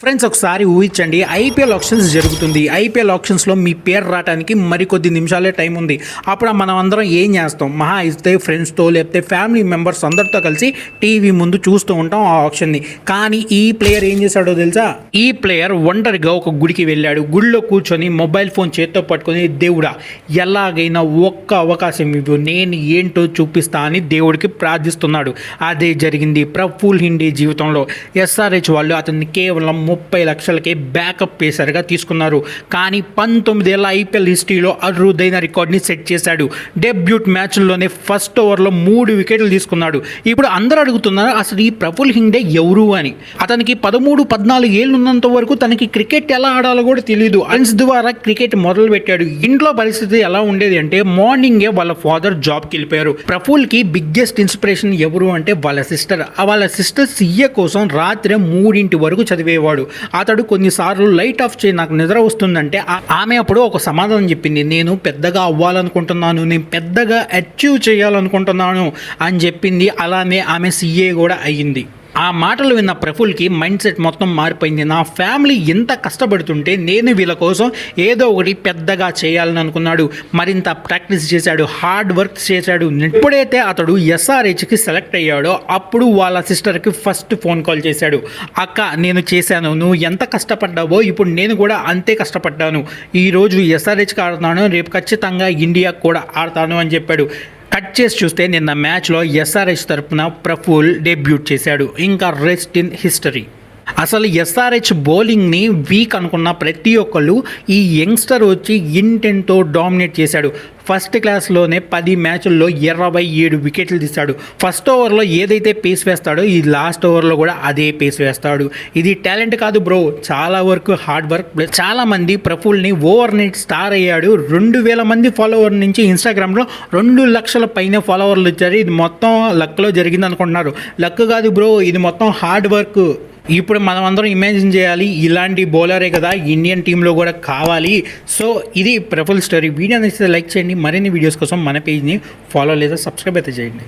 Friends ఒకసారి ఊహించండి, IPL options జరుగుతుంది. ఐపీఎల్ ఆప్షన్స్లో మీ పేరు రావడానికి మరికొద్ది నిమిషాలే టైం ఉంది. అప్పుడు మనం అందరం ఏం చేస్తాం? మహా ఇస్తే ఫ్రెండ్స్తో లేకపోతే ఫ్యామిలీ మెంబర్స్ అందరితో కలిసి టీవీ ముందు చూస్తూ ఉంటాం ఆ ఆప్షన్ని. కానీ ఈ ప్లేయర్ ఏం చేశాడో తెలుసా? ఈ ప్లేయర్ ఒంటరిగా ఒక గుడికి వెళ్ళాడు. గుడిలో కూర్చొని మొబైల్ ఫోన్ చేత్తో పట్టుకొని, దేవుడా ఎలాగైనా ఒక్క అవకాశం ఇవ్వు, నేను ఏంటో చూపిస్తా అని దేవుడికి ప్రార్థిస్తున్నాడు. అదే జరిగింది ప్రఫుల్ హిండే జీవితంలో. ఎస్ఆర్హెచ్ వాళ్ళు అతన్ని కేవలం 30 లక్షలకే బ్యాకప్ పేసర్గా తీసుకున్నారు. కానీ 19 ఏళ్ల ఐపీఎల్ హిస్టరీలో అరుదైన రికార్డ్ని సెట్ చేశాడు. డెబ్యూట్ మ్యాచ్ల్లోనే ఫస్ట్ ఓవర్లో 3 వికెట్లు తీసుకున్నాడు. ఇప్పుడు అందరూ అడుగుతున్నారు, అసలు ఈ ప్రఫుల్ హిండే ఎవరు అని. అతనికి 13-14 ఏళ్ళు ఉన్నంత వరకు తనకి క్రికెట్ ఎలా ఆడాలో కూడా తెలియదు. ఫ్రెండ్స్ ద్వారా క్రికెట్ మొదలు పెట్టాడు. ఇంట్లో పరిస్థితి ఎలా ఉండేది అంటే, మార్నింగే వాళ్ళ ఫాదర్ జాబ్కి వెళ్ళిపోయారు. ప్రఫుల్కి బిగ్గెస్ట్ ఇన్స్పిరేషన్ ఎవరు అంటే వాళ్ళ సిస్టర్. వాళ్ళ సిస్టర్ సీఏ కోసం రాత్రి 3 వరకు చదివేవాడు. అతడు కొన్నిసార్లు లైట్ ఆఫ్ చేయి, నాకు నిద్ర వస్తుందంటే ఆమె అప్పుడు ఒక సమాధానం చెప్పింది, నేను పెద్దగా అవ్వాలనుకుంటున్నాను, నేను పెద్దగా అచీవ్ చేయాలనుకుంటున్నాను అని చెప్పింది. అలానే ఆమె సీఏ కూడా అయ్యింది. ఆ మాటలు విన్న ప్రఫుల్కి మైండ్ సెట్ మొత్తం మారిపోయింది. నా ఫ్యామిలీ ఎంత కష్టపడుతుంటే నేను వీళ్ళ కోసం ఏదో ఒకటి పెద్దగా చేయాలని అనుకున్నాడు. మరింత ప్రాక్టీస్ చేశాడు, హార్డ్ వర్క్ చేశాడు. ఎప్పుడైతే అతడు ఎస్ఆర్హెచ్కి సెలెక్ట్ అయ్యాడో అప్పుడు వాళ్ళ సిస్టర్కి ఫస్ట్ ఫోన్ కాల్ చేశాడు. అక్క, నేను చేశాను, నువ్వు ఎంత కష్టపడ్డావో ఇప్పుడు నేను కూడా అంతే కష్టపడ్డాను. ఈరోజు ఎస్ఆర్హెచ్కి ఆడుతున్నాను, రేపు ఖచ్చితంగా ఇండియాకు కూడా ఆడతాను అని చెప్పాడు. కట్ చేసి చూస్తే నిన్న మ్యాచ్లో ఎస్ఆర్హెచ్ తరపున ప్రఫుల్ డెబ్యూట్ చేశాడు. ఇంకా రెస్ట్ ఇన్ హిస్టరీ. అసలు ఎస్ఆర్హెచ్ బౌలింగ్ని వీక్ అనుకున్న ప్రతి ఒక్కళ్ళు ఈ యంగ్స్టర్ వచ్చి ఇంటెంట్తో డామినేట్ చేశాడు. ఫస్ట్ క్లాస్లోనే 10 మ్యాచ్ల్లో 27 వికెట్లు తీశాడు. ఫస్ట్ ఓవర్లో ఏదైతే పేస్ వేస్తాడో ఈ లాస్ట్ ఓవర్లో కూడా అదే పేస్ వేస్తాడు. ఇది టాలెంట్ కాదు బ్రో, చాలా వరకు హార్డ్ వర్క్. చాలా మంది ప్రఫుల్ని ఓవర్ నైట్ స్టార్ అయ్యాడు. 2000 మంది ఫాలోవర్ నుంచి ఇన్స్టాగ్రామ్లో 2 లక్షల పైన ఫాలోవర్లు వచ్చారు. ఇది మొత్తం లక్లో జరిగింది అనుకుంటున్నారు. లక్ కాదు బ్రో, ఇది మొత్తం హార్డ్ వర్క్. ఇప్పుడు మనం అందరం ఇమాజిన్ చేయాలి, ఇలాంటి బౌలరే కదా ఇండియన్ టీంలో కూడా కావాలి. సో ఇది ప్రఫుల్ స్టోరీ. వీడియో నచ్చితే లైక్ చేయండి. మరిన్ని వీడియోస్ కోసం మన పేజ్ని ఫాలో లేదా సబ్స్క్రైబ్ అయితే చేయండి.